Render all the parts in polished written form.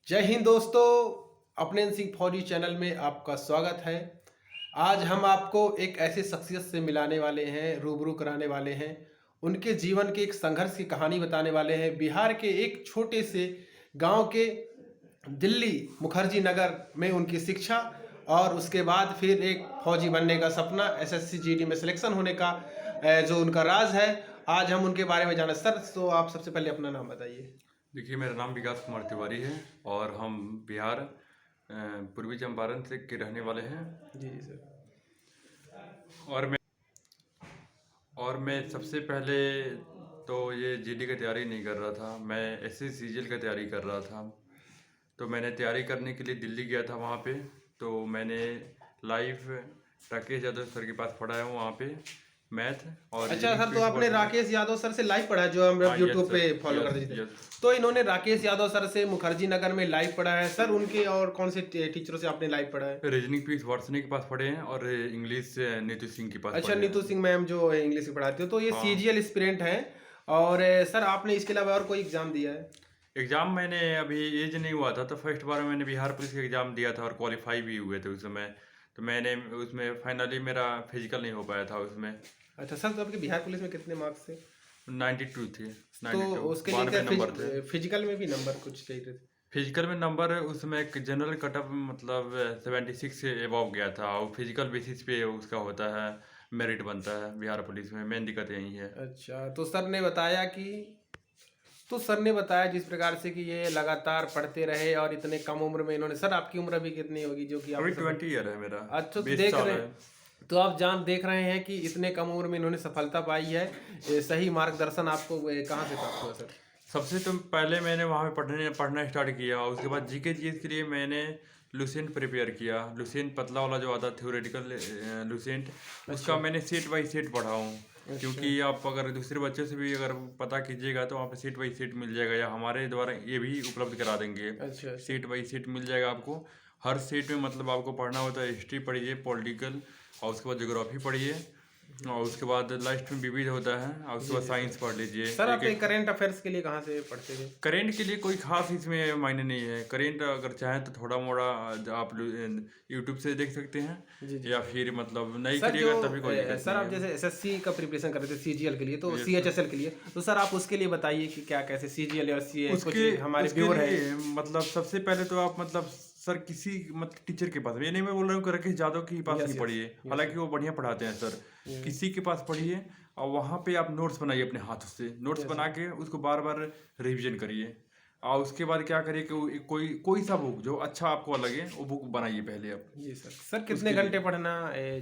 जय हिंद दोस्तों। अपने सिंह फौजी चैनल में आपका स्वागत है। आज हम आपको एक ऐसे शख्सियत से मिलाने वाले हैं, रूबरू कराने वाले हैं। उनके जीवन की एक संघर्ष की कहानी बताने वाले हैं। बिहार के एक छोटे से गांव के दिल्ली मुखर्जी नगर में उनकी शिक्षा और उसके बाद फिर एक फौजी बनने का सपना, एसएससी जीडी में सिलेक्शन होने का जो उनका राज है, आज हम उनके बारे में जाना। सर, तो आप सबसे पहले अपना नाम बताइए। देखिए, मेरा नाम विकास कुमार तिवारी है और हम बिहार पूर्वी चंपारण से के रहने वाले हैं। जी जी सर। और मैं सबसे पहले तो ये जीडी की तैयारी नहीं कर रहा था, मैं एसएससी सीजीएल की तैयारी कर रहा था। तो मैंने तैयारी करने के लिए दिल्ली गया था। वहाँ पे तो मैंने लाइव राकेश यादव सर के पास पढ़ा है वहाँ पे मैथ और अच्छा सर, तो आपने राकेश यादव सर से लाइव पढ़ा है जो हम हाँ, यूट्यूब यस पे सर, फॉलो यस करते थे। यस। तो इन्होंने राकेश यादव सर से मुखर्जी नगर में लाइव पढ़ा है। सर, उनके और कौन से टीचरों से आपने लाइव पढ़ा है? रीजनिंग पीस वार्षिक के पास पढ़े हैं और इंग्लिश नीतू सिंह के पास अच्छा, पढ़े नीतू हैं। सिंह मैम जो इंग्लिश की पढ़ाती हो, तो ये हाँ, सीजीएल एस्पिरेंट हैं। और सर, आपने इसके अलावा और कोई एग्जाम दिया है? एग्ज़ाम मैंने अभी एज नहीं हुआ था तो फर्स्ट बार मैंने बिहार पुलिस का एग्ज़ाम दिया था और क्वालिफाई भी हुए थे उस समय। तो मैंने उसमें फाइनली मेरा फिजिकल नहीं हो पाया था उसमें। अच्छा सर, तो आपके बिहार पुलिस में कितने मार्क्स थे? 92 थे, तो 92 उसके लिए 92 नंबर थे। क्या फिजिकल में भी नंबर कुछ चाहिए थे? फिजिकल में नंबर उसमें एक जनरल कटअप मतलब 76 से एबव गया था और फिजिकल बेसिस पे उसका होता है, मेरिट बनता है बिहार पुलिस में। मेन दिक्कत यही है। अच्छा, तो सर ने बताया जिस प्रकार से कि ये लगातार पढ़ते रहे और इतने कम उम्र में इन्होंने, सर आपकी उम्र अभी कितनी होगी जो कि आप अभी 20 ईयर है मेरा, अच्छा, तो 20 साल है। तो आप देख रहे हैं कि इतने कम उम्र में इन्होंने सफलता पाई है। सही मार्गदर्शन आपको कहाँ से प्राप्त हुआ सर? सबसे तो पहले मैंने वहाँ पे पढ़ना स्टार्ट किया और उसके बाद जीके जीएस के लिए मैंने लुसेंट प्रिपेयर किया। लुसेंट पतला वाला जो आता थ्योरेटिकल लुसेंट, उसका मैंने सेट बाई सेट पढ़ा हूँ। क्योंकि आप अगर दूसरे बच्चों से भी अगर पता कीजिएगा तो वहाँ पे सेट बाई सेट मिल जाएगा, या हमारे द्वारा ये भी उपलब्ध करा देंगे। अच्छा। सेट बाई सेट मिल जाएगा आपको। हर सेट में मतलब आपको पढ़ना होता है। हिस्ट्री पढ़िए, पॉलिटिकल, और उसके बाद ज्योग्राफी पढ़िए, और उसके बाद लास्ट में विविध होता है, और उसके बाद साइंस पढ़ लीजिए। सर, आप करंट अफेयर्स के लिए कहाँ से पढ़ते थे? करेंट के लिए कोई खास इसमें मायने नहीं है। करेंट अगर चाहें तो थोड़ा मोड़ा आप यूट्यूब से देख सकते हैं, या फिर मतलब नहीं सर, करिएगा तभी कोई दिक्कत सर नहीं आप है। जैसे एसएससी का प्रिपरेशन कर रहे थे सीजीएल के लिए, तो Yes, सीएचएसएल के लिए, तो सर आप उसके लिए बताइए कि क्या कैसे सीजीएल और सी कुछ उसके हमारे उसके व्यूअर है। लिए मतलब सबसे पहले तो आप मतलब सर किसी मतलब टीचर के पास, ये नहीं मैं बोल रहा हूँ कि राकेश यादव के पास यस नहीं यस पढ़िए, हालांकि वो बढ़िया पढ़ाते हैं सर। किसी के पास पढ़िए और वहाँ पे आप नोट्स बनाइए अपने हाथों से। नोट्स बना के उसको बार बार रिवीजन करिए, और उसके बाद क्या करिए कि कोई कोई सा बुक जो अच्छा आपको लगे वो बुक बनाइए पहले आप। जी सर। सर, कितने घंटे पढ़ना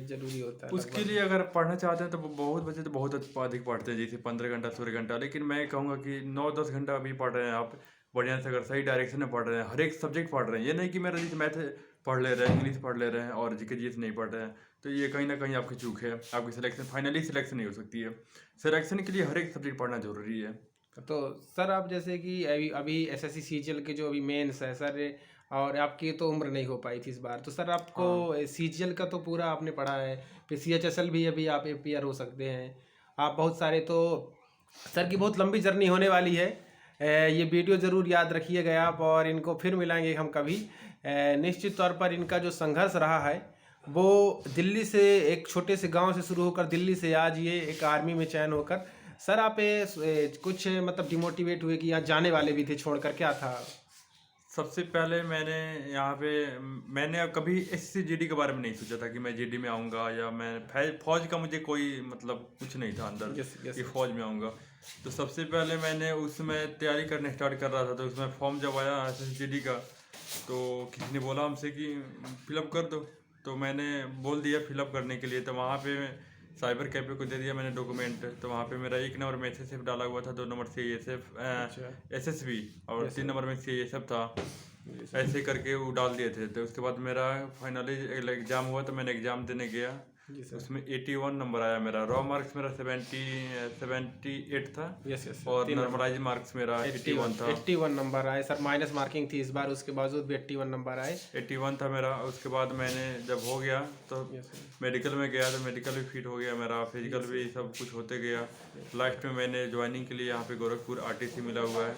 जरूरी होता है उसके लगभग? लिए अगर पढ़ना चाहते हैं तो बहुत बच्चे तो बहुत अधिक पढ़ते हैं, जैसे 15 घंटा 16 घंटा, लेकिन मैं कहूँगा कि 9-10 घंटा अभी पढ़ रहे हैं आप बढ़िया से, अगर सही डायरेक्शन में पढ़ रहे हैं, हर एक सब्जेक्ट पढ़ रहे हैं। ये नहीं कि मेरा जैसे मैथ पढ़ ले रहे हैं, इंग्लिश पढ़ ले रहे हैं और जीके जीएस नहीं पढ़ रहे हैं, तो ये कहीं ना कहीं आपकी चूक है। आपकी सिलेक्शन फाइनली सिलेक्शन नहीं हो सकती है। सिलेक्शन के लिए हर एक सब्जेक्ट पढ़ना जरूरी है। तो सर, आप जैसे कि अभी अभी एसएससी सीजीएल के जो अभी मेंस है सर, और आपकी तो उम्र नहीं हो पाई थी इस बार, तो सर आपको हाँ, सीजीएल का तो पूरा आपने पढ़ा है, फिर सीएचएसएल भी अभी आप एपीआर हो सकते हैं। आप बहुत सारे तो, सर की बहुत लंबी जर्नी होने वाली है। ये वीडियो ज़रूर याद रखिएगा आप, और इनको फिर मिलाएंगे हम कभी। निश्चित तौर पर इनका जो संघर्ष रहा है वो दिल्ली से, एक छोटे से गांव से शुरू होकर दिल्ली से आज ये एक आर्मी में चयन होकर। सर, आप कुछ मतलब डिमोटिवेट हुए कि यहाँ जाने वाले भी थे छोड़कर, क्या था? सबसे पहले मैंने यहाँ पे मैंने कभी एसएससी जीडी के बारे में नहीं सोचा था कि मैं जीडी में आऊँगा, या मैं फौज का मुझे कोई मतलब कुछ नहीं था अंदर यस यस। कि फौज में आऊँगा। तो सबसे पहले मैंने उसमें तैयारी करने स्टार्ट कर रहा था, तो उसमें फॉर्म जब आया एसएससी जीडी का, तो किसी ने बोला हमसे कि फिलअप कर दो। तो मैंने बोल दिया फिलअप करने के लिए। तो वहाँ पे साइबर कैफे को दे दिया मैंने डॉक्यूमेंट। तो वहाँ पे मेरा 1 नंबर में एसएसएफ डाला हुआ था, 2 नंबर से अच्छा। एसएसबी, और 3 नंबर में सीएसएफ था। जी सर। ऐसे करके वो डाल दिए थे। तो उसके बाद मेरा फाइनली एग्ज़ाम हुआ, तो मैंने एग्ज़ाम देने गया। जी सर। उसमें 81 नंबर आया मेरा। रॉ मार्क्स मेरा 78 था यस यस सर, और 3 नंबर। नॉर्मलाइज मार्क्स मेरा 81 था। 81 नंबर आए सर, माइनस मार्किंग थी इस बार, उसके बावजूद भी 81 नंबर आए। 81 था मेरा। उसके बाद मैंने जब हो गया तो यस सर। मेडिकल में गया तो मेडिकल भी फिट हो गया मेरा, फिजिकल भी सब कुछ होते गया। लास्ट में मैंने ज्वाइनिंग के लिए यहाँ पे गोरखपुर आरटीसी मिला हुआ है,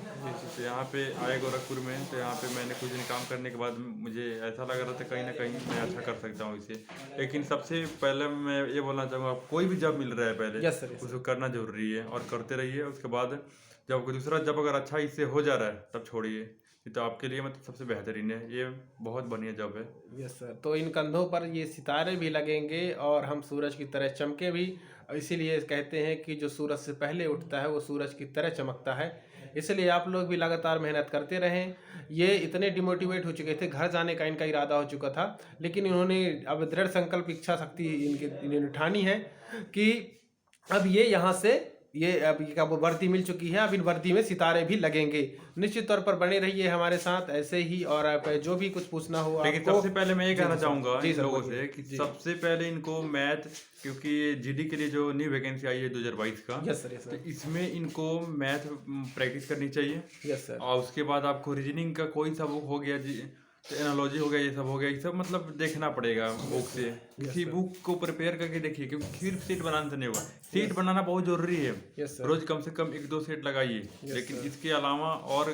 तो यहाँ पे आए गोरखपुर में। तो यहाँ पे मैंने कुछ दिन काम करने के बाद मुझे ऐसा लग रहा था कहीं ना कहीं मैं अच्छा कर सकता हूँ इसे। लेकिन सबसे पहले मैं ये बोलना चाहूँगा, कोई भी जॉब मिल रहा है पहले यस सर, यस उसको करना जरूरी है और करते रहिए। उसके बाद जब कोई दूसरा जॉब अगर अच्छा इससे हो जा रहा है तब छोड़िए, ये तो आपके लिए मतलब सबसे बेहतरीन है, ये बहुत बढ़िया जॉब है। Yes sir. तो इन कंधों पर ये सितारे भी लगेंगे और हम सूरज की तरह चमके भी। इसीलिए कहते हैं कि जो सूरज से पहले उठता है वो सूरज की तरह चमकता है। इसलिए आप लोग भी लगातार मेहनत करते रहें। ये इतने डिमोटिवेट हो चुके थे, घर जाने का इनका इरादा हो चुका था, लेकिन इन्होंने अब दृढ़ संकल्प इच्छा शक्ति इन्हें ठानी है कि अब ये यहाँ से ये अब क्या वो वर्दी मिल चुकी है, अब इन वर्दी में सितारे भी लगेंगे। निश्चित तौर पर बने रहिए हमारे साथ ऐसे ही, और आप जो भी कुछ पूछना हो लेकिन आपको। सबसे पहले मैं ये जी कहना सर, चाहूंगा जी इन सर, लोगों बोलिए। से कि जी। सबसे पहले इनको मैथ, क्योंकि जीडी के लिए जो न्यू वैकेंसी आई है 2022 का, यस सर, यस तो सर, इसमें इनको मैथ प्रैक्टिस करनी चाहिए। यस सर, और उसके बाद आपको रीजनिंग का कोई सा बुक हो गया जी, तो एनालॉजी हो गया, ये सब हो गया, ये सब मतलब देखना पड़ेगा बुक से। किसी बुक को प्रिपेयर करके देखिए, क्योंकि सिर्फ सीट बनाने से नहीं होगा, सीट बनाना बहुत जरूरी है। यस सर, रोज कम से कम 1-2 सेट लगाइए। लेकिन इसके अलावा और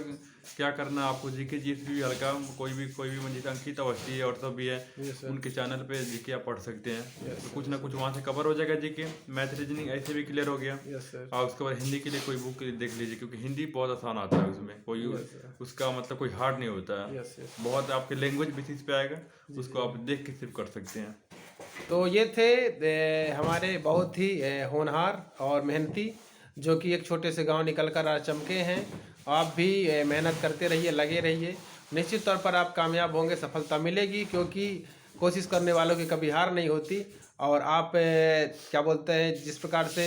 क्या करना है आपको, जीके जीएस भी हल्का, कोई भी मंजित अंकित अवस्थी और सब भी है, यस सर, उनके चैनल पे जीके आप पढ़ सकते हैं। Yes, तो कुछ ना कुछ वहाँ से कवर हो जाएगा जीके। मैथ रीजनिंग ऐसे भी क्लियर हो गया। यस सर, और उसके बाद हिंदी के लिए कोई बुक देख लीजिए, क्योंकि हिंदी बहुत आसान आता है, उसमें कोई Yes, sir. उसका मतलब कोई हार्ड नहीं होता है। Yes yes. बहुत आपके लैंग्वेज बेसिस पे आएगा, उसको आप देख के सिर्फ कर सकते हैं। तो ये थे हमारे बहुत ही होनहार और मेहनती, जो कि एक छोटे से गांव निकलकर आज चमके हैं। आप भी मेहनत करते रहिए, लगे रहिए। निश्चित तौर पर आप कामयाब होंगे, सफलता मिलेगी, क्योंकि कोशिश करने वालों की कभी हार नहीं होती। और आप क्या बोलते हैं, जिस प्रकार से